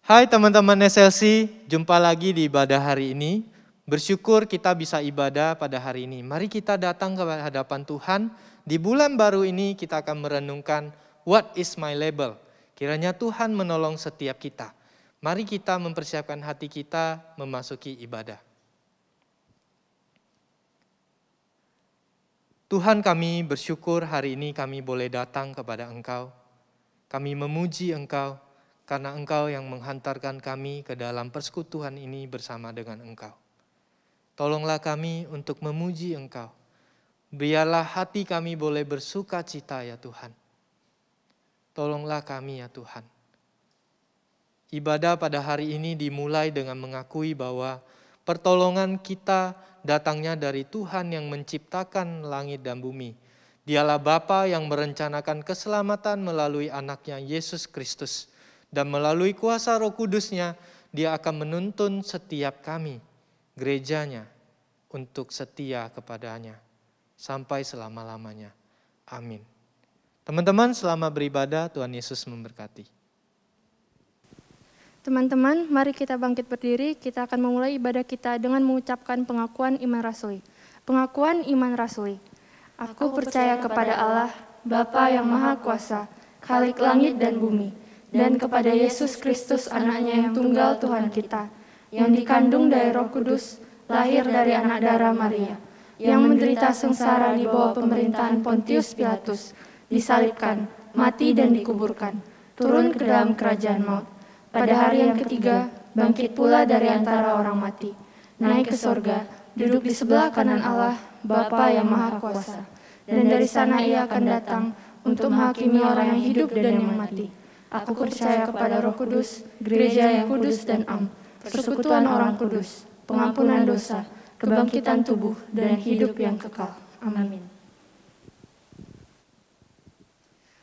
Hai teman-teman SLC, jumpa lagi di ibadah hari ini. Bersyukur kita bisa ibadah pada hari ini. Mari kita datang ke hadapan Tuhan. Di bulan baru ini kita akan merenungkan What is my label? Kiranya Tuhan menolong setiap kita. Mari kita mempersiapkan hati kita memasuki ibadah. Tuhan, kami bersyukur hari ini kami boleh datang kepada Engkau. Kami memuji Engkau. Karena Engkau yang menghantarkan kami ke dalam persekutuan ini bersama dengan Engkau. Tolonglah kami untuk memuji Engkau. Biarlah hati kami boleh bersuka cita ya Tuhan. Tolonglah kami ya Tuhan. Ibadah pada hari ini dimulai dengan mengakui bahwa pertolongan kita datangnya dari Tuhan yang menciptakan langit dan bumi. Dialah Bapa yang merencanakan keselamatan melalui anaknya Yesus Kristus. Dan melalui kuasa Roh Kudus-Nya, Dia akan menuntun setiap kami, gerejanya, untuk setia kepadanya, sampai selama-lamanya. Amin. Teman-teman, selama beribadah, Tuhan Yesus memberkati. Teman-teman, mari kita bangkit berdiri, kita akan memulai ibadah kita dengan mengucapkan pengakuan iman rasuli. Pengakuan iman rasuli. Aku percaya kepada Allah, Bapa yang Maha Kuasa, Khalik langit dan bumi, dan kepada Yesus Kristus anaknya yang tunggal Tuhan kita, yang dikandung dari Roh Kudus, lahir dari anak darah Maria, yang menderita sengsara di bawah pemerintahan Pontius Pilatus, disalibkan, mati dan dikuburkan, turun ke dalam kerajaan maut. Pada hari yang ketiga, bangkit pula dari antara orang mati, naik ke sorga, duduk di sebelah kanan Allah, Bapa yang Maha Kuasa, dan dari sana Ia akan datang untuk menghakimi orang yang hidup dan yang mati. Aku percaya kepada Roh Kudus, gereja yang kudus dan am, persekutuan orang kudus, pengampunan dosa, kebangkitan tubuh, dan hidup yang kekal. Amin.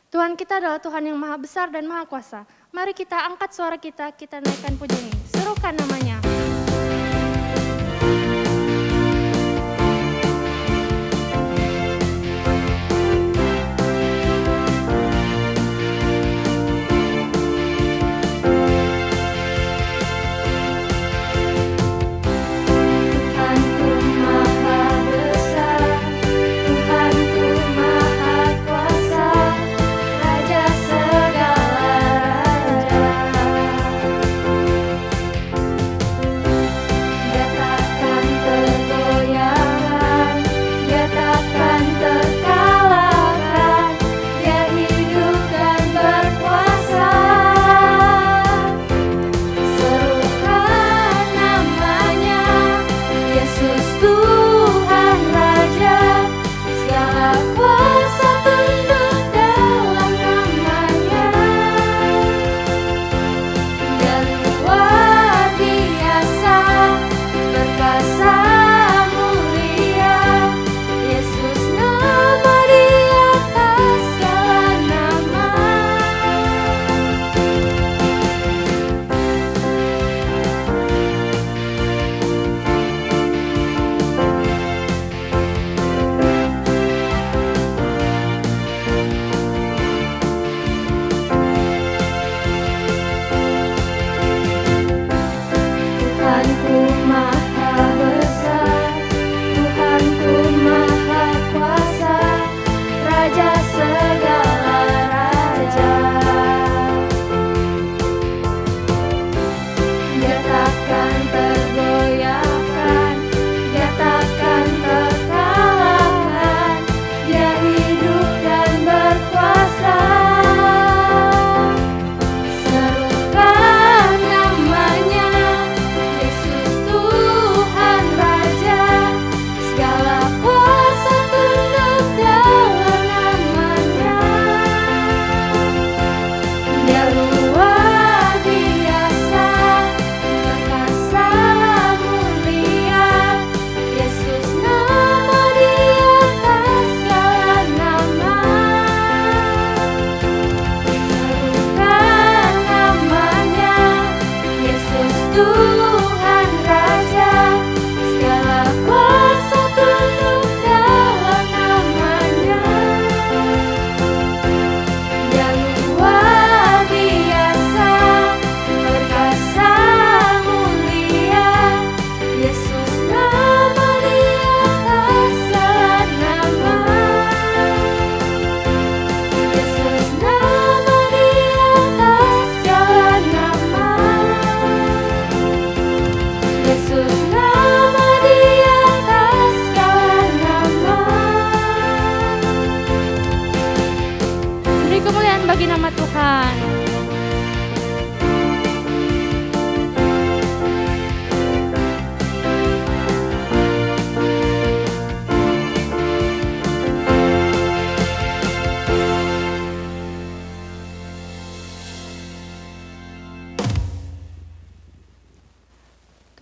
Tuhan kita adalah Tuhan yang Maha Besar dan Maha Kuasa. Mari kita angkat suara kita naikkan pujian ini. Serukan namanya. Segala raja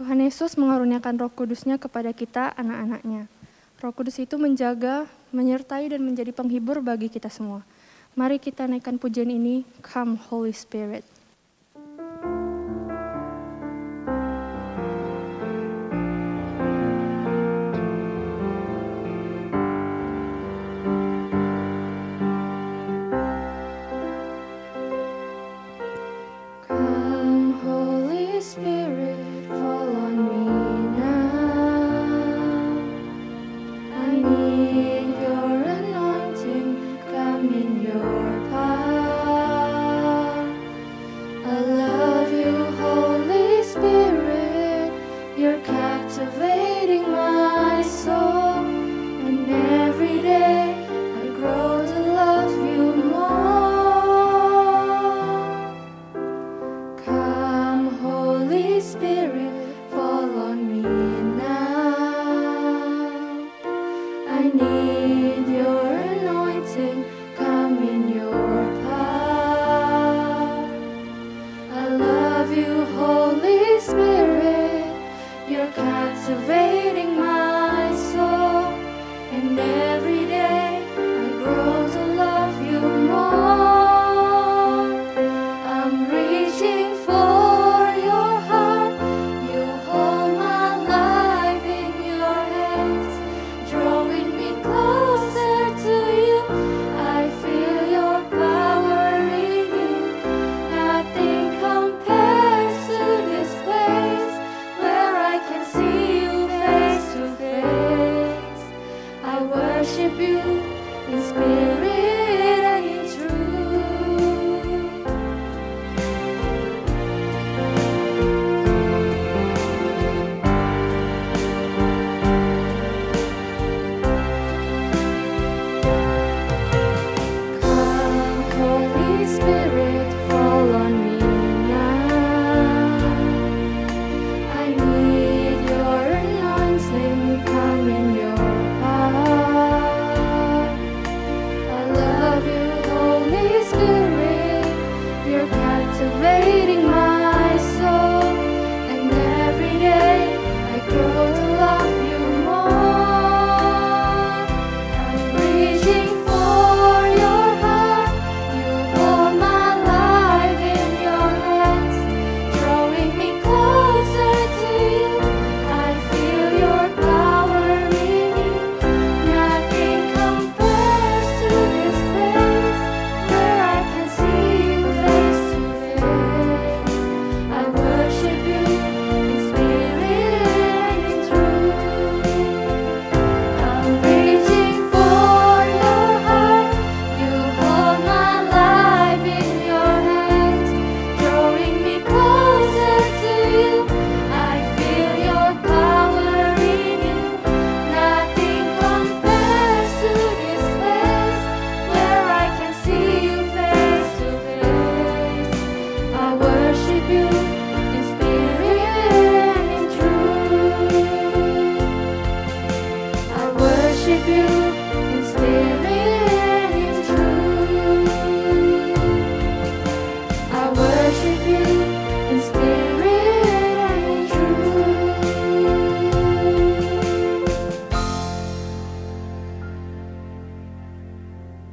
Tuhan Yesus mengaruniakan Roh Kudus-Nya kepada kita, anak-anak-Nya. Roh Kudus itu menjaga, menyertai, dan menjadi penghibur bagi kita semua. Mari kita naikkan pujian ini, Come Holy Spirit.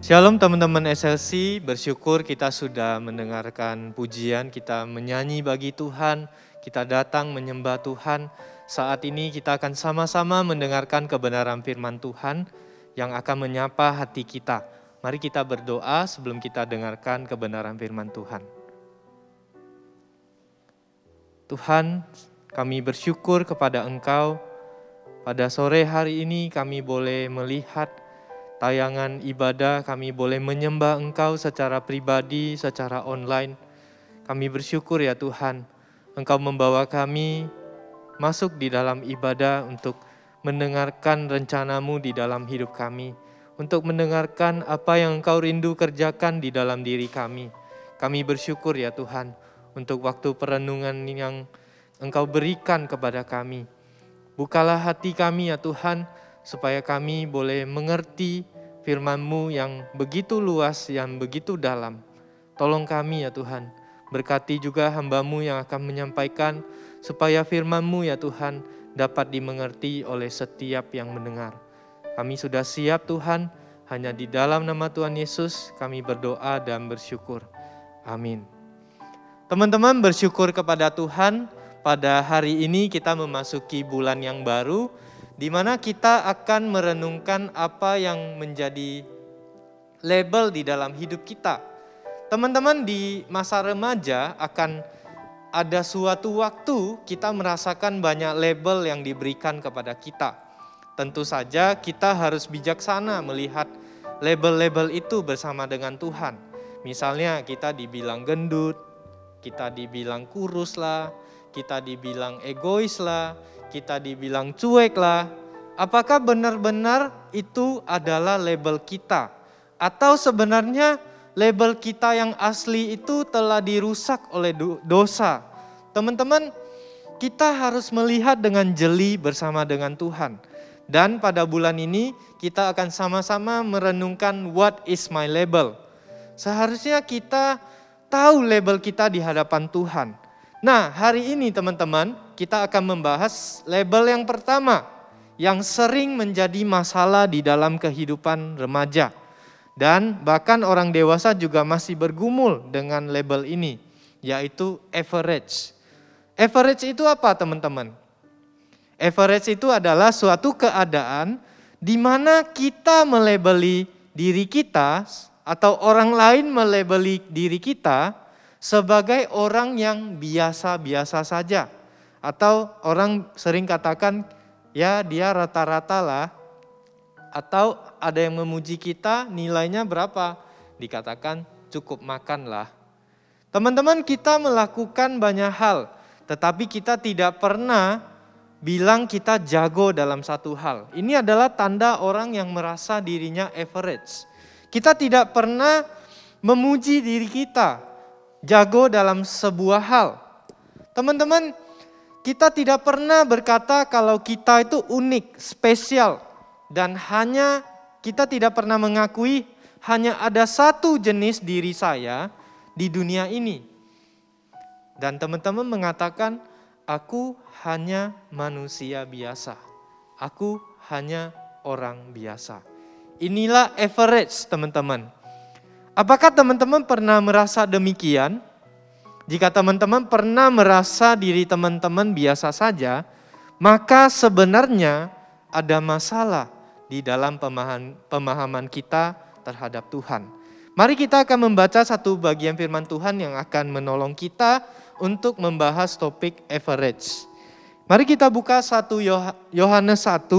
Shalom teman-teman SLC, bersyukur kita sudah mendengarkan pujian, kita menyanyi bagi Tuhan, kita datang menyembah Tuhan. Saat ini kita akan sama-sama mendengarkan kebenaran firman Tuhan yang akan menyapa hati kita. Mari kita berdoa sebelum kita dengarkan kebenaran firman Tuhan. Tuhan, kami bersyukur kepada Engkau. Pada sore hari ini kami boleh melihat tayangan ibadah, kami boleh menyembah Engkau secara pribadi, secara online. Kami bersyukur ya Tuhan, Engkau membawa kami masuk di dalam ibadah untuk mendengarkan rencana-Mu di dalam hidup kami. Untuk mendengarkan apa yang Engkau rindu kerjakan di dalam diri kami. Kami bersyukur ya Tuhan, untuk waktu perenungan yang Engkau berikan kepada kami. Bukalah hati kami ya Tuhan, supaya kami boleh mengerti firman-Mu yang begitu luas, yang begitu dalam. Tolong kami ya Tuhan, berkati juga hamba-Mu yang akan menyampaikan, supaya firman-Mu ya Tuhan dapat dimengerti oleh setiap yang mendengar. Kami sudah siap Tuhan, hanya di dalam nama Tuhan Yesus kami berdoa dan bersyukur. Amin. Teman-teman, bersyukur kepada Tuhan, pada hari ini kita memasuki bulan yang baru, di mana kita akan merenungkan apa yang menjadi label di dalam hidup kita. Teman-teman, di masa remaja akan ada suatu waktu kita merasakan banyak label yang diberikan kepada kita. Tentu saja kita harus bijaksana melihat label-label itu bersama dengan Tuhan. Misalnya kita dibilang gendut, kita dibilang kurus lah, kita dibilang egois lah, kita dibilang cuek lah. Apakah benar-benar itu adalah label kita? Atau sebenarnya label kita yang asli itu telah dirusak oleh dosa? Teman-teman, kita harus melihat dengan jeli bersama dengan Tuhan. Dan pada bulan ini kita akan sama-sama merenungkan what is my label. Seharusnya kita tahu label kita di hadapan Tuhan. Nah, hari ini teman-teman, kita akan membahas label yang pertama yang sering menjadi masalah di dalam kehidupan remaja. Dan bahkan orang dewasa juga masih bergumul dengan label ini, yaitu average. Average itu apa teman-teman? Average itu adalah suatu keadaan di mana kita melabeli diri kita atau orang lain melabeli diri kita sebagai orang yang biasa-biasa saja. Atau orang sering katakan, ya dia rata-rata lah. Atau ada yang memuji kita, nilainya berapa? Dikatakan cukup makan lah. Teman-teman, kita melakukan banyak hal, tetapi kita tidak pernah bilang kita jago dalam satu hal. Ini adalah tanda orang yang merasa dirinya average. Kita tidak pernah memuji diri kita, jago dalam sebuah hal. Teman-teman, kita tidak pernah berkata kalau kita itu unik, spesial. Dan hanya kita tidak pernah mengakui hanya ada satu jenis diri saya di dunia ini. Dan teman-teman mengatakan, aku hanya manusia biasa. Aku hanya orang biasa. Inilah average teman-teman. Apakah teman-teman pernah merasa demikian? Jika teman-teman pernah merasa diri teman-teman biasa saja, maka sebenarnya ada masalah di dalam pemahaman kita terhadap Tuhan. Mari kita akan membaca satu bagian firman Tuhan yang akan menolong kita untuk membahas topik average. Mari kita buka 1 Yohanes 1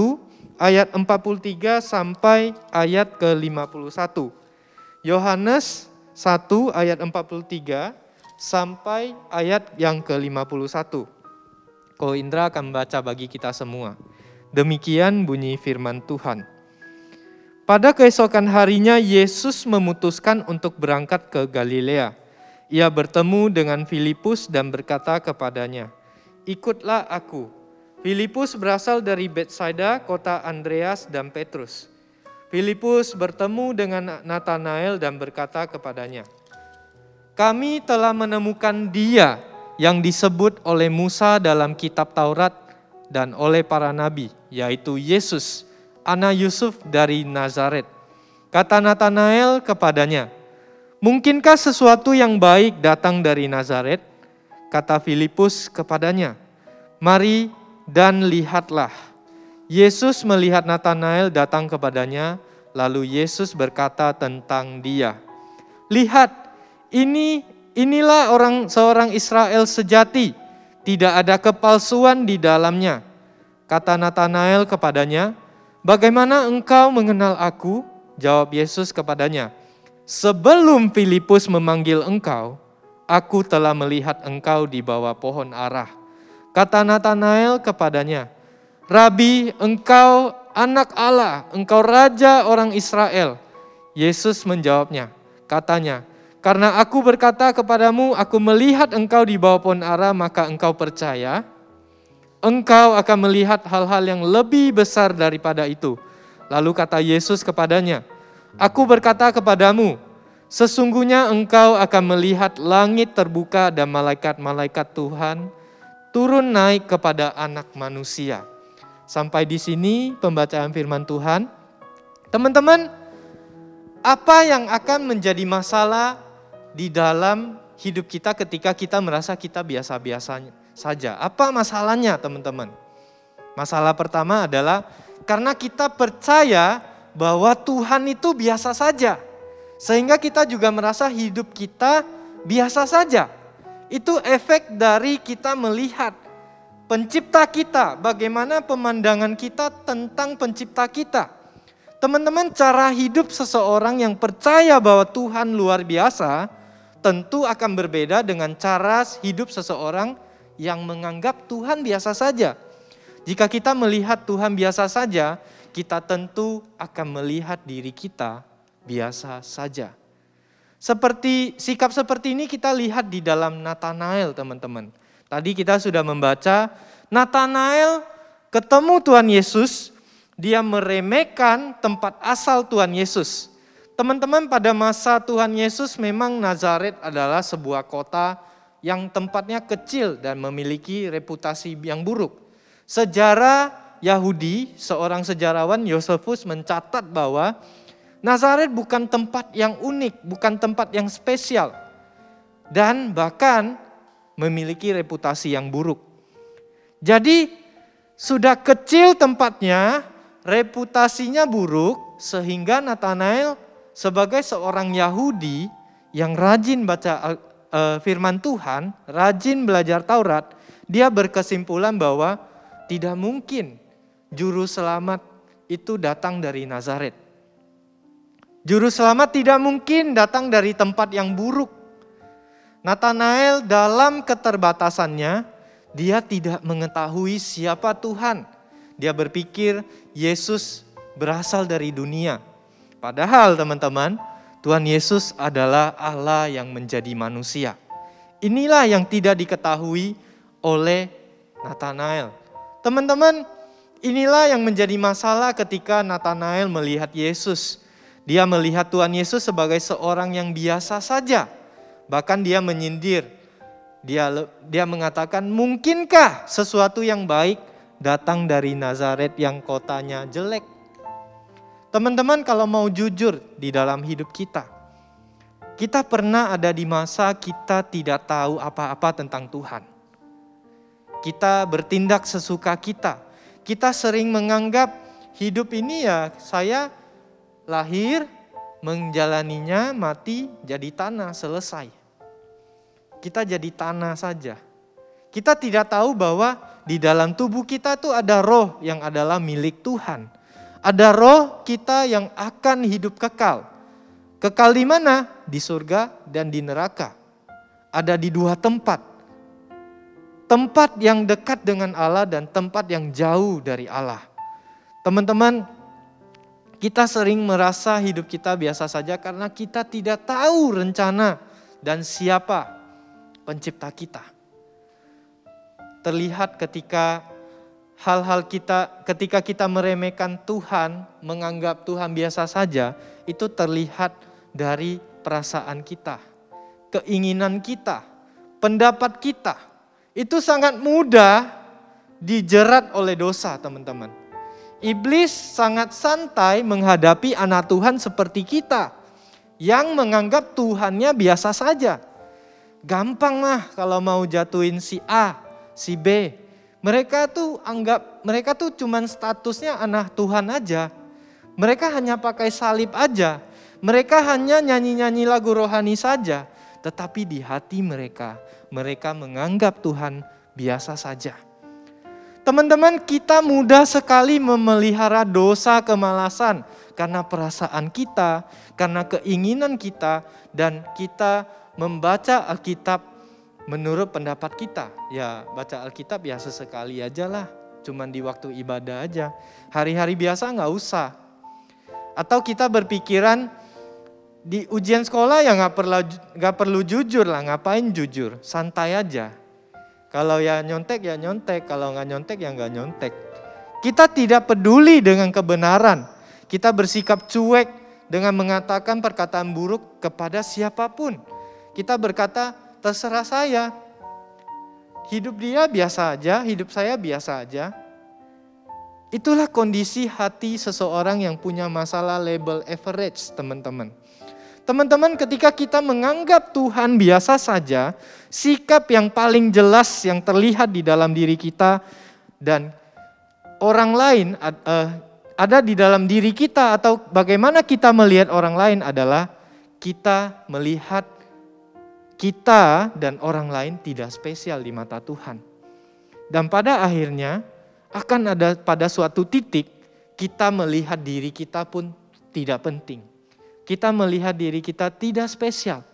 ayat 43 sampai ayat ke-51. Yohanes 1 ayat 43 sampai ayat yang ke-51. Ko Indra akan membaca bagi kita semua. Demikian bunyi firman Tuhan. Pada keesokan harinya Yesus memutuskan untuk berangkat ke Galilea. Ia bertemu dengan Filipus dan berkata kepadanya, "Ikutlah aku." Filipus berasal dari Betsaida, kota Andreas dan Petrus. Filipus bertemu dengan Nathanael dan berkata kepadanya, "Kami telah menemukan Dia yang disebut oleh Musa dalam kitab Taurat dan oleh para nabi, yaitu Yesus, anak Yusuf dari Nazaret." Kata Nathanael kepadanya, "Mungkinkah sesuatu yang baik datang dari Nazaret?" Kata Filipus kepadanya, "Mari dan lihatlah." Yesus melihat Nathanael datang kepadanya, lalu Yesus berkata tentang dia, "Lihat, inilah seorang Israel sejati, tidak ada kepalsuan di dalamnya." Kata Nathanael kepadanya, "Bagaimana engkau mengenal aku?" Jawab Yesus kepadanya, "Sebelum Filipus memanggil engkau, aku telah melihat engkau di bawah pohon arah." Kata Nathanael kepadanya, "Rabi, engkau anak Allah, engkau raja orang Israel." Yesus menjawabnya, katanya, "Karena aku berkata kepadamu, aku melihat engkau di bawah pohon ara, maka engkau percaya? Engkau akan melihat hal-hal yang lebih besar daripada itu." Lalu kata Yesus kepadanya, "Aku berkata kepadamu, sesungguhnya engkau akan melihat langit terbuka dan malaikat-malaikat Tuhan turun naik kepada anak manusia. Sampai di sini pembacaan firman Tuhan. Teman-teman, apa yang akan menjadi masalah di dalam hidup kita ketika kita merasa kita biasa-biasa saja? Apa masalahnya, teman-teman? Masalah pertama adalah karena kita percaya bahwa Tuhan itu biasa saja. Sehingga kita juga merasa hidup kita biasa saja. Itu efek dari kita melihat pencipta kita, bagaimana pemandangan kita tentang pencipta kita. Teman-teman, cara hidup seseorang yang percaya bahwa Tuhan luar biasa tentu akan berbeda dengan cara hidup seseorang yang menganggap Tuhan biasa saja. Jika kita melihat Tuhan biasa saja, kita tentu akan melihat diri kita biasa saja. Sikap seperti ini kita lihat di dalam Natanael, teman-teman. Tadi kita sudah membaca, Natanael ketemu Tuhan Yesus, dia meremehkan tempat asal Tuhan Yesus. Teman-teman, pada masa Tuhan Yesus memang Nazaret adalah sebuah kota yang tempatnya kecil dan memiliki reputasi yang buruk. Sejarah Yahudi, seorang sejarawan Yosefus mencatat bahwa Nazaret bukan tempat yang unik, bukan tempat yang spesial. Dan bahkan memiliki reputasi yang buruk. Jadi sudah kecil tempatnya, reputasinya buruk, sehingga Natanael sebagai seorang Yahudi yang rajin baca firman Tuhan, rajin belajar Taurat, dia berkesimpulan bahwa tidak mungkin juru selamat itu datang dari Nazaret. Juru selamat tidak mungkin datang dari tempat yang buruk. Natanael dalam keterbatasannya, dia tidak mengetahui siapa Tuhan. Dia berpikir Yesus berasal dari dunia. Padahal teman-teman, Tuhan Yesus adalah Allah yang menjadi manusia. Inilah yang tidak diketahui oleh Natanael. Teman-teman, inilah yang menjadi masalah ketika Natanael melihat Yesus. Dia melihat Tuhan Yesus sebagai seorang yang biasa saja. Bahkan dia menyindir. Dia mengatakan, mungkinkah sesuatu yang baik datang dari Nazaret yang kotanya jelek? Teman-teman, kalau mau jujur di dalam hidup kita pernah ada di masa kita tidak tahu apa-apa tentang Tuhan. Kita bertindak sesuka kita. Kita sering menganggap hidup ini ya saya lahir, menjalaninya, mati, jadi tanah, selesai. Kita jadi tanah saja. Kita tidak tahu bahwa di dalam tubuh kita tuh ada roh yang adalah milik Tuhan. Ada roh kita yang akan hidup kekal. Kekal di mana? Di surga dan di neraka. Ada di dua tempat. Tempat yang dekat dengan Allah dan tempat yang jauh dari Allah. Teman-teman, kita sering merasa hidup kita biasa saja karena kita tidak tahu rencana dan siapa pencipta kita. Terlihat ketika ketika kita meremehkan Tuhan, menganggap Tuhan biasa saja, itu terlihat dari perasaan kita, keinginan kita, pendapat kita. Itu sangat mudah dijerat oleh dosa, teman-teman. Iblis sangat santai menghadapi anak Tuhan seperti kita yang menganggap Tuhannya biasa saja. Gampang lah kalau mau jatuhin si A, si B. Mereka tuh cuman statusnya anak Tuhan aja. Mereka hanya pakai salib aja. Mereka hanya nyanyi-nyanyi lagu rohani saja. Tetapi di hati mereka menganggap Tuhan biasa saja. Teman-teman, kita mudah sekali memelihara dosa kemalasan karena perasaan kita, karena keinginan kita, dan kita membaca Alkitab menurut pendapat kita. Ya, baca Alkitab ya sesekali aja lah, cuman di waktu ibadah aja. Hari-hari biasa nggak usah. Atau kita berpikiran di ujian sekolah ya nggak perlu jujur lah, ngapain jujur, santai aja. Kalau ya nyontek, kalau nggak nyontek ya nggak nyontek. Kita tidak peduli dengan kebenaran. Kita bersikap cuek dengan mengatakan perkataan buruk kepada siapapun. Kita berkata, terserah saya. hidup dia biasa aja, hidup saya biasa aja. Itulah kondisi hati seseorang yang punya masalah label average, teman-teman. Teman-teman, ketika kita menganggap Tuhan biasa saja, sikap yang paling jelas yang terlihat di dalam diri kita dan orang lain ada di dalam diri kita, atau bagaimana kita melihat orang lain adalah kita melihat kita dan orang lain tidak spesial di mata Tuhan. Dan pada akhirnya akan ada pada suatu titik kita melihat diri kita pun tidak penting. Kita melihat diri kita tidak spesial.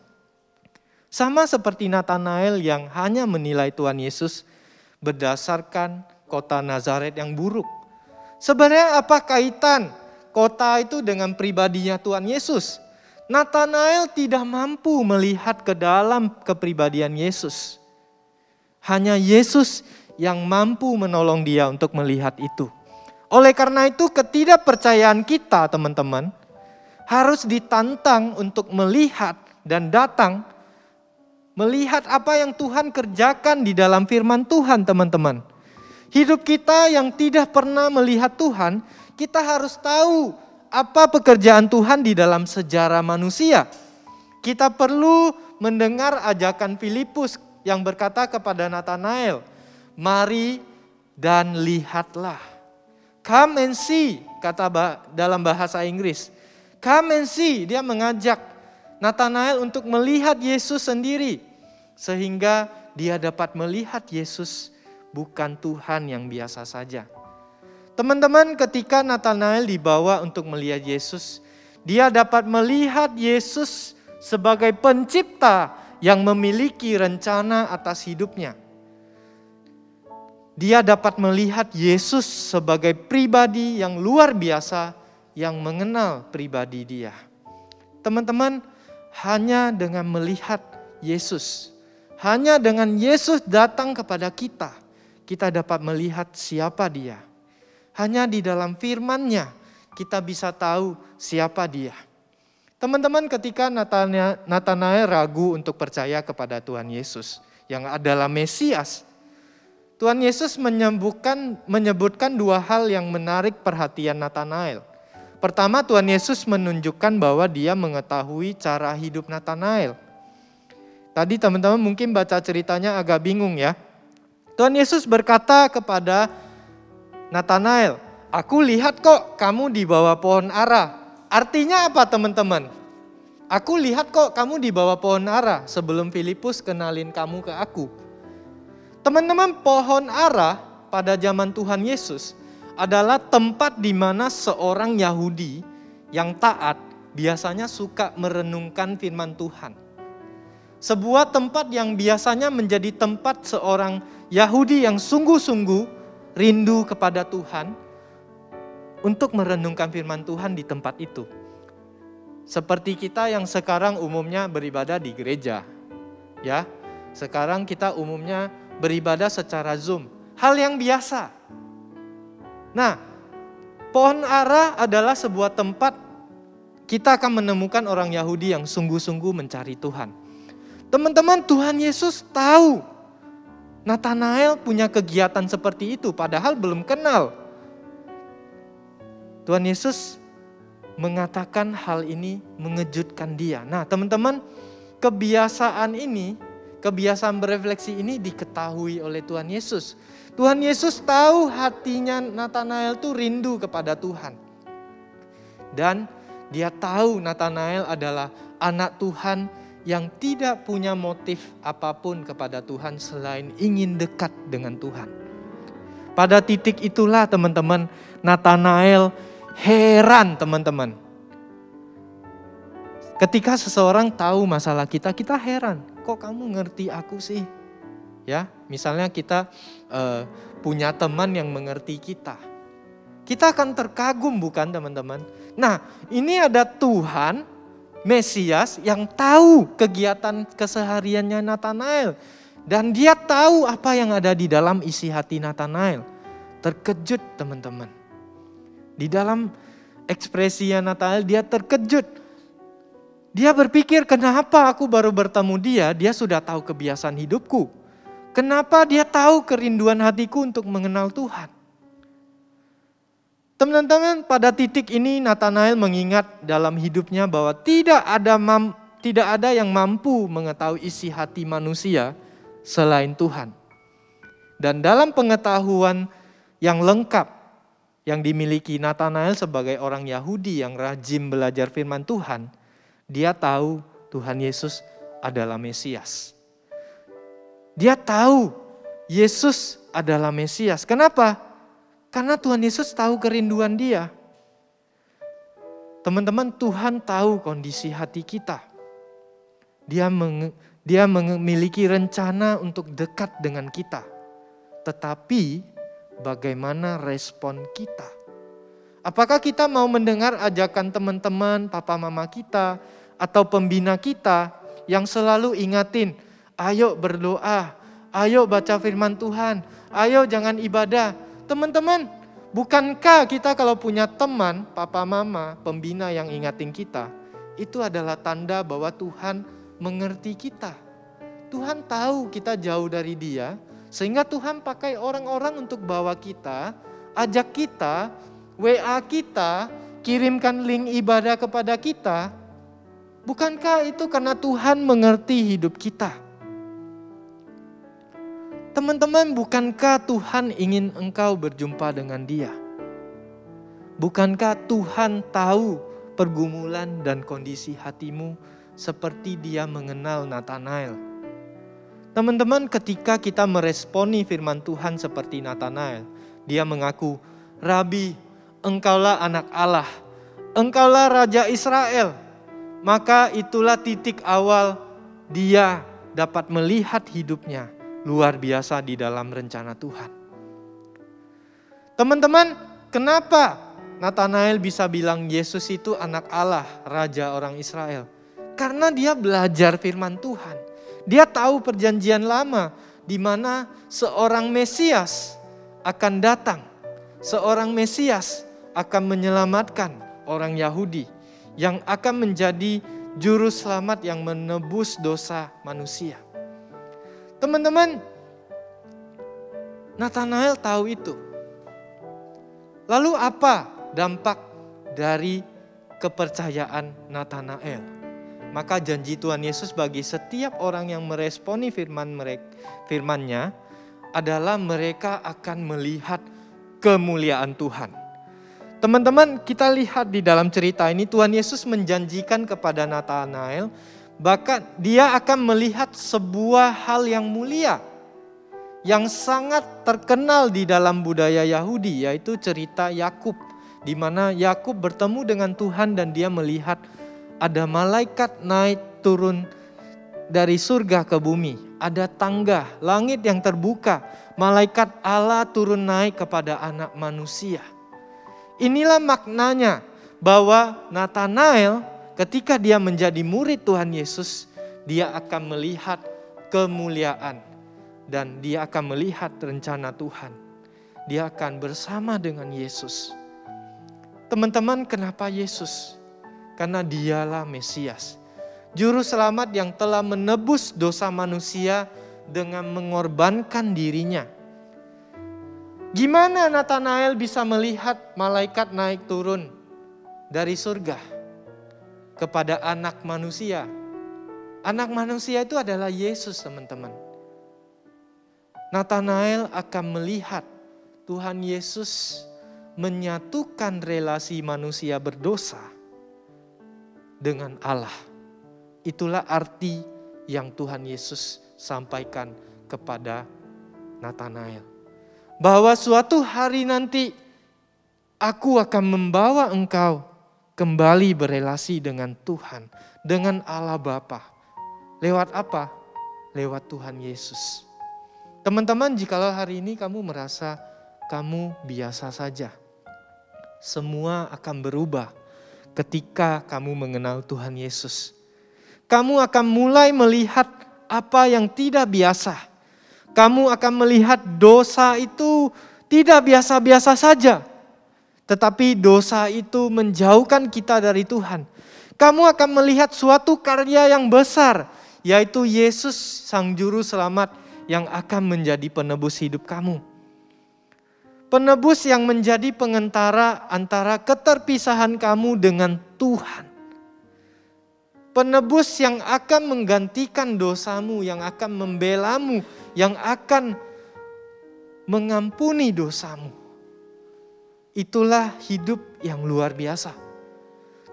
Sama seperti Nathanael yang hanya menilai Tuhan Yesus berdasarkan kota Nazaret yang buruk. Sebenarnya apa kaitan kota itu dengan pribadinya Tuhan Yesus? Nathanael tidak mampu melihat ke dalam kepribadian Yesus. Hanya Yesus yang mampu menolong dia untuk melihat itu. Oleh karena itu ketidakpercayaan kita, teman-teman, harus ditantang untuk melihat dan datang melihat apa yang Tuhan kerjakan di dalam firman Tuhan, teman-teman. Hidup kita yang tidak pernah melihat Tuhan, kita harus tahu apa pekerjaan Tuhan di dalam sejarah manusia. Kita perlu mendengar ajakan Filipus yang berkata kepada Nathanael, "Mari dan lihatlah." Come and see, kata dalam bahasa Inggris. Come and see, dia mengajak Nathanael untuk melihat Yesus sendiri. Sehingga dia dapat melihat Yesus bukan Tuhan yang biasa saja. Teman-teman, ketika Nathanael dibawa untuk melihat Yesus, dia dapat melihat Yesus sebagai pencipta yang memiliki rencana atas hidupnya. Dia dapat melihat Yesus sebagai pribadi yang luar biasa yang mengenal pribadi dia. Teman-teman, hanya dengan melihat Yesus, hanya dengan Yesus datang kepada kita, kita dapat melihat siapa dia. Hanya di dalam firman-Nya kita bisa tahu siapa dia. Teman-teman, ketika Nathanael ragu untuk percaya kepada Tuhan Yesus yang adalah Mesias, Tuhan Yesus menyebutkan dua hal yang menarik perhatian Nathanael. Pertama, Tuhan Yesus menunjukkan bahwa dia mengetahui cara hidup Nathanael. Tadi teman-teman mungkin baca ceritanya agak bingung ya. Tuhan Yesus berkata kepada Nathanael, "Aku lihat kok kamu di bawah pohon ara." Artinya apa, teman-teman? Aku lihat kok kamu di bawah pohon ara sebelum Filipus kenalin kamu ke aku. Teman-teman, pohon ara pada zaman Tuhan Yesus adalah tempat di mana seorang Yahudi yang taat biasanya suka merenungkan firman Tuhan. Sebuah tempat yang biasanya menjadi tempat seorang Yahudi yang sungguh-sungguh rindu kepada Tuhan untuk merenungkan firman Tuhan di tempat itu. Seperti kita yang sekarang umumnya beribadah di gereja. Ya, sekarang kita umumnya beribadah secara Zoom. Hal yang biasa. Nah, pohon ara adalah sebuah tempat kita akan menemukan orang Yahudi yang sungguh-sungguh mencari Tuhan. Teman-teman, Tuhan Yesus tahu Nathanael punya kegiatan seperti itu, padahal belum kenal. Tuhan Yesus mengatakan hal ini mengejutkan dia. Nah, teman-teman, kebiasaan berefleksi ini diketahui oleh Tuhan Yesus. Tuhan Yesus tahu hatinya Nathanael itu rindu kepada Tuhan. Dan dia tahu Nathanael adalah anak Tuhan yang tidak punya motif apapun kepada Tuhan selain ingin dekat dengan Tuhan. Pada titik itulah, teman-teman, Nathanael heran, teman-teman. Ketika seseorang tahu masalah kita heran. Kok kamu ngerti aku sih? Ya, misalnya kita punya teman yang mengerti kita. Kita akan terkagum, bukan, teman-teman? Nah, ini ada Tuhan, Mesias yang tahu kegiatan kesehariannya Nathanael. Dan dia tahu apa yang ada di dalam isi hati Nathanael. Terkejut, teman-teman. Di dalam ekspresinya Nathanael, dia terkejut. Dia berpikir, kenapa aku baru bertemu dia sudah tahu kebiasaan hidupku. Kenapa dia tahu kerinduan hatiku untuk mengenal Tuhan? Teman-teman, pada titik ini Nathanael mengingat dalam hidupnya bahwa tidak ada yang mampu mengetahui isi hati manusia selain Tuhan. Dan dalam pengetahuan yang lengkap yang dimiliki Nathanael sebagai orang Yahudi yang rajin belajar firman Tuhan, dia tahu Tuhan Yesus adalah Mesias. Dia tahu Yesus adalah Mesias. Kenapa? Karena Tuhan Yesus tahu kerinduan dia. Teman-teman, Tuhan tahu kondisi hati kita. Dia memiliki rencana untuk dekat dengan kita. Tetapi bagaimana respon kita? Apakah kita mau mendengar ajakan teman-teman, papa mama kita, atau pembina kita yang selalu ingatin, ayo berdoa, ayo baca firman Tuhan, ayo jangan ibadah. Teman-teman, bukankah kita kalau punya teman, papa mama, pembina yang ingatin kita, itu adalah tanda bahwa Tuhan mengerti kita. Tuhan tahu kita jauh dari Dia, sehingga Tuhan pakai orang-orang untuk bawa kita, ajak kita, WA kita, kirimkan link ibadah kepada kita. Bukankah itu karena Tuhan mengerti hidup kita? Teman-teman, bukankah Tuhan ingin engkau berjumpa dengan Dia? Bukankah Tuhan tahu pergumulan dan kondisi hatimu seperti Dia mengenal Nathanael? Teman-teman, ketika kita meresponi firman Tuhan seperti Nathanael, dia mengaku, Rabi, engkaulah anak Allah, engkaulah Raja Israel. Maka itulah titik awal dia dapat melihat hidupnya luar biasa di dalam rencana Tuhan. Teman-teman, kenapa Nathanael bisa bilang Yesus itu anak Allah, Raja orang Israel? Karena dia belajar firman Tuhan. Dia tahu perjanjian lama di mana seorang Mesias akan datang. Seorang Mesias akan menyelamatkan orang Yahudi yang akan menjadi juru selamat yang menebus dosa manusia. Teman-teman, Nathanael tahu itu. Lalu apa dampak dari kepercayaan Nathanael? Maka janji Tuhan Yesus bagi setiap orang yang meresponi firman-Nya adalah mereka akan melihat kemuliaan Tuhan. Teman-teman, kita lihat di dalam cerita ini Tuhan Yesus menjanjikan kepada Nathanael bahkan dia akan melihat sebuah hal yang mulia, yang sangat terkenal di dalam budaya Yahudi, yaitu cerita Yakub, di mana Yakub bertemu dengan Tuhan dan dia melihat ada malaikat naik turun dari surga ke bumi, ada tangga, langit yang terbuka, malaikat Allah turun naik kepada anak manusia. Inilah maknanya bahwa Nathanael ketika dia menjadi murid Tuhan Yesus, dia akan melihat kemuliaan dan dia akan melihat rencana Tuhan. Dia akan bersama dengan Yesus. Teman-teman, kenapa Yesus? Karena dialah Mesias, juru selamat yang telah menebus dosa manusia dengan mengorbankan dirinya. Gimana Nathanael bisa melihat malaikat naik turun dari surga kepada anak manusia? Anak manusia itu adalah Yesus, teman-teman. Nathanael akan melihat Tuhan Yesus menyatukan relasi manusia berdosa dengan Allah. Itulah arti yang Tuhan Yesus sampaikan kepada Nathanael. Bahwa suatu hari nanti aku akan membawa engkau kembali berelasi dengan Tuhan, dengan Allah Bapa. Lewat apa? Lewat Tuhan Yesus. Teman-teman, jikalau hari ini kamu merasa kamu biasa saja, semua akan berubah ketika kamu mengenal Tuhan Yesus. Kamu akan mulai melihat apa yang tidak biasa. Kamu akan melihat dosa itu tidak biasa-biasa saja. Tetapi dosa itu menjauhkan kita dari Tuhan. Kamu akan melihat suatu karya yang besar, yaitu Yesus Sang Juru Selamat yang akan menjadi penebus hidup kamu. Penebus yang menjadi pengantara antara keterpisahan kamu dengan Tuhan. Penebus yang akan menggantikan dosamu, yang akan membelamu, yang akan mengampuni dosamu. Itulah hidup yang luar biasa.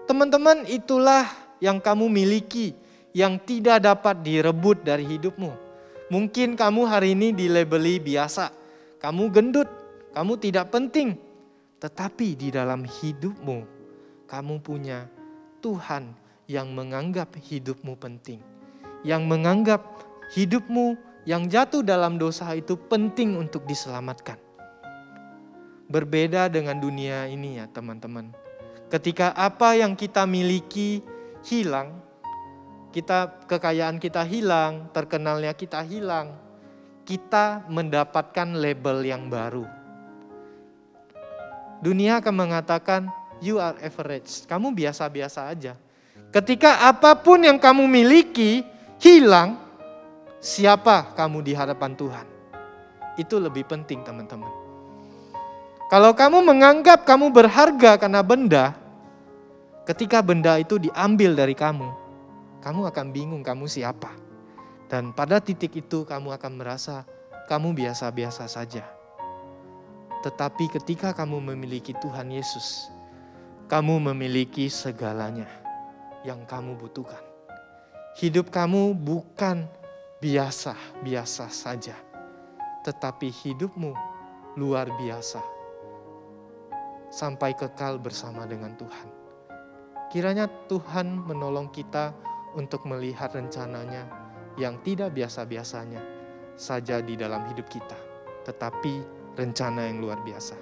Teman-teman, itulah yang kamu miliki, yang tidak dapat direbut dari hidupmu. Mungkin kamu hari ini dilabeli biasa, kamu gendut, kamu tidak penting. Tetapi di dalam hidupmu, kamu punya Tuhan yang menganggap hidupmu penting. Yang menganggap hidupmu yang jatuh dalam dosa itu penting untuk diselamatkan. Berbeda dengan dunia ini ya teman-teman. Ketika apa yang kita miliki hilang, kekayaan kita hilang, terkenalnya kita hilang, kita mendapatkan label yang baru. Dunia akan mengatakan, you are average, kamu biasa-biasa aja. Ketika apapun yang kamu miliki hilang, siapa kamu di hadapan Tuhan? Itu lebih penting teman-teman. Kalau kamu menganggap kamu berharga karena benda, ketika benda itu diambil dari kamu akan bingung kamu siapa. Dan pada titik itu kamu akan merasa kamu biasa-biasa saja. Tetapi ketika kamu memiliki Tuhan Yesus, kamu memiliki segalanya yang kamu butuhkan. Hidup kamu bukan biasa-biasa saja, tetapi hidupmu luar biasa sampai kekal bersama dengan Tuhan. Kiranya Tuhan menolong kita untuk melihat rencananya yang tidak biasa-biasanya saja di dalam hidup kita, tetapi rencana yang luar biasa.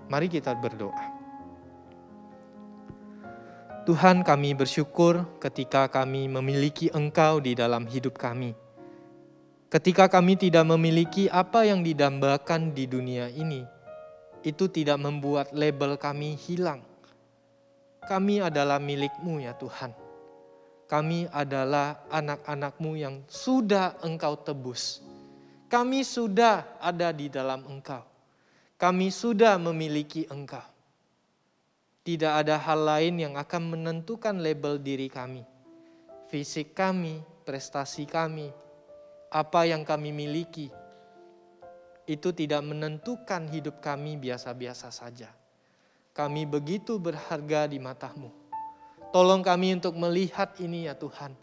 Mari kita berdoa. Tuhan, kami bersyukur ketika kami memiliki Engkau di dalam hidup kami. Ketika kami tidak memiliki apa yang didambakan di dunia ini, itu tidak membuat label kami hilang. Kami adalah milik-Mu ya Tuhan. Kami adalah anak-anak-Mu yang sudah Engkau tebus. Kami sudah ada di dalam Engkau. Kami sudah memiliki Engkau. Tidak ada hal lain yang akan menentukan label diri kami. Fisik kami, prestasi kami, apa yang kami miliki, itu tidak menentukan hidup kami biasa-biasa saja. Kami begitu berharga di mata-Mu. Tolong kami untuk melihat ini ya Tuhan.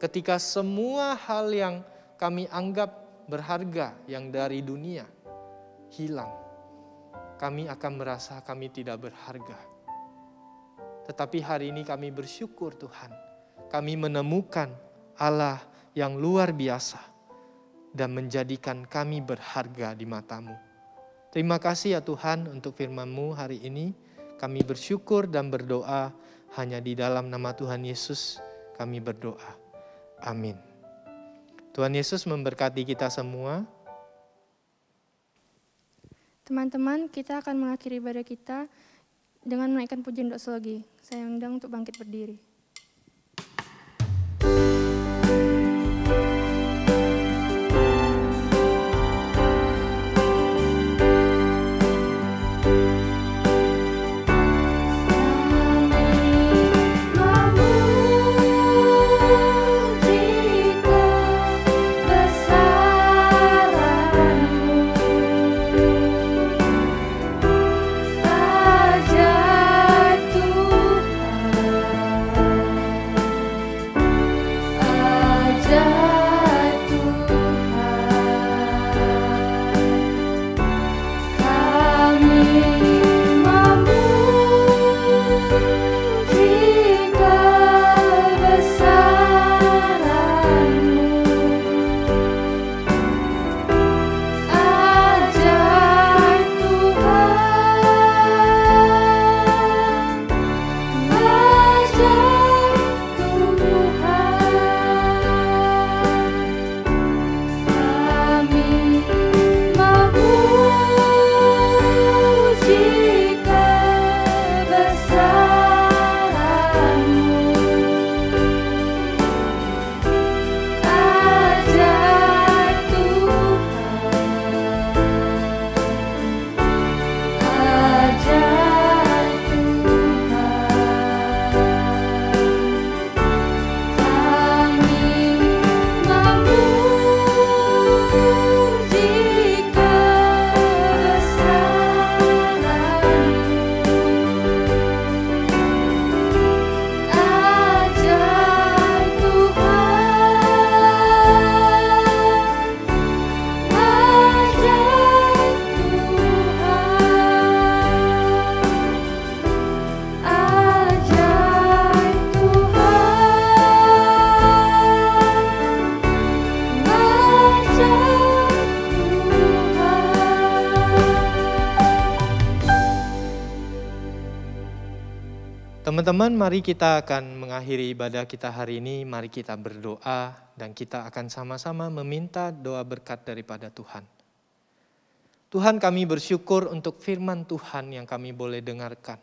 Ketika semua hal yang kami anggap berharga yang dari dunia hilang, kami akan merasa kami tidak berharga. Tetapi hari ini kami bersyukur Tuhan, kami menemukan Allah yang luar biasa dan menjadikan kami berharga di mata-Mu. Terima kasih ya Tuhan untuk firman-Mu hari ini. Kami bersyukur dan berdoa hanya di dalam nama Tuhan Yesus kami berdoa. Amin. Tuhan Yesus memberkati kita semua. Teman-teman, kita akan mengakhiri ibadah kita dengan menaikkan pujian doksologi. Saya undang untuk bangkit berdiri. Ajaib Tuhan. Teman-teman, mari kita akan mengakhiri ibadah kita hari ini. Mari kita berdoa dan kita akan sama-sama meminta doa berkat daripada Tuhan. Tuhan, kami bersyukur untuk firman Tuhan yang kami boleh dengarkan.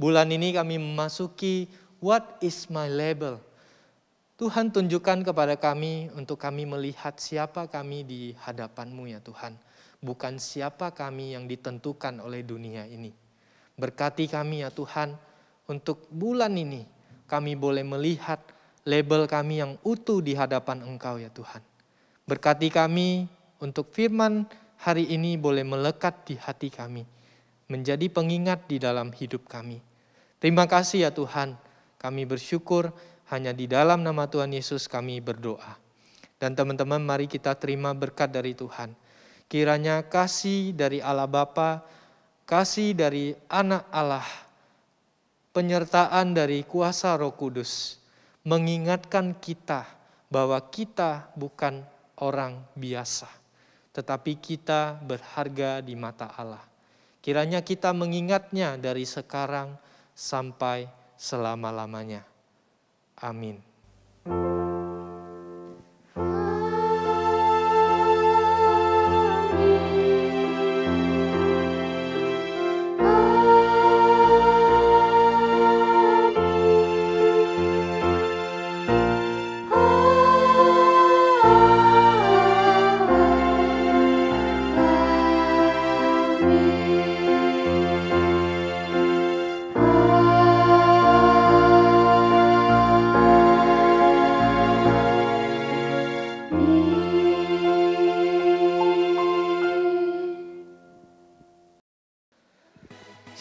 Bulan ini kami memasuki What is my label? Tuhan, tunjukkan kepada kami untuk kami melihat siapa kami di hadapan-Mu ya Tuhan. Bukan siapa kami yang ditentukan oleh dunia ini. Berkati kami ya Tuhan, untuk bulan ini kami boleh melihat label kami yang utuh di hadapan Engkau ya Tuhan. Berkati kami untuk firman hari ini boleh melekat di hati kami. Menjadi pengingat di dalam hidup kami. Terima kasih ya Tuhan. Kami bersyukur hanya di dalam nama Tuhan Yesus kami berdoa. Dan teman-teman, mari kita terima berkat dari Tuhan. Kiranya kasih dari Allah Bapa, kasih dari Anak Allah, penyertaan dari kuasa Roh Kudus, mengingatkan kita bahwa kita bukan orang biasa, tetapi kita berharga di mata Allah. Kiranya kita mengingatnya dari sekarang sampai selama-lamanya. Amin.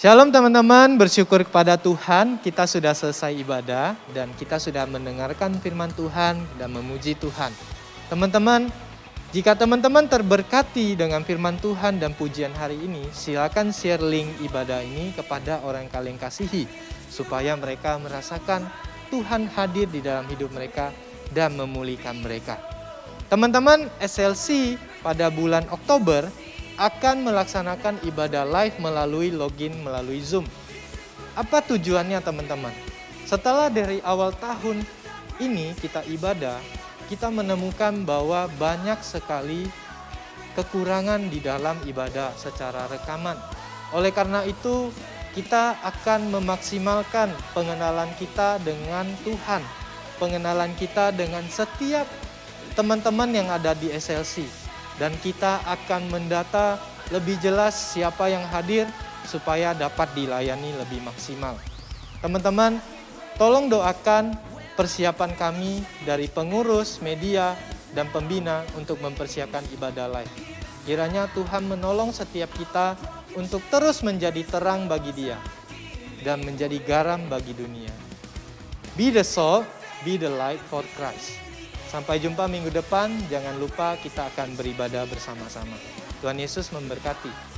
Shalom teman-teman, bersyukur kepada Tuhan kita sudah selesai ibadah dan kita sudah mendengarkan firman Tuhan dan memuji Tuhan. Teman-teman, jika teman-teman terberkati dengan firman Tuhan dan pujian hari ini, silakan share link ibadah ini kepada orang yang kalian kasihi supaya mereka merasakan Tuhan hadir di dalam hidup mereka dan memulihkan mereka. Teman-teman, SLC pada bulan Oktober akan melaksanakan ibadah live melalui login melalui Zoom. Apa tujuannya teman-teman? Setelah dari awal tahun ini kita ibadah, kita menemukan bahwa banyak sekali kekurangan di dalam ibadah secara rekaman. Oleh karena itu, kita akan memaksimalkan pengenalan kita dengan Tuhan, pengenalan kita dengan setiap teman-teman yang ada di SLC. Dan kita akan mendata lebih jelas siapa yang hadir supaya dapat dilayani lebih maksimal. Teman-teman, tolong doakan persiapan kami dari pengurus, media, dan pembina untuk mempersiapkan ibadah live. Kiranya Tuhan menolong setiap kita untuk terus menjadi terang bagi Dia dan menjadi garam bagi dunia. Be the salt, be the light for Christ. Sampai jumpa minggu depan, jangan lupa kita akan beribadah bersama-sama. Tuhan Yesus memberkati.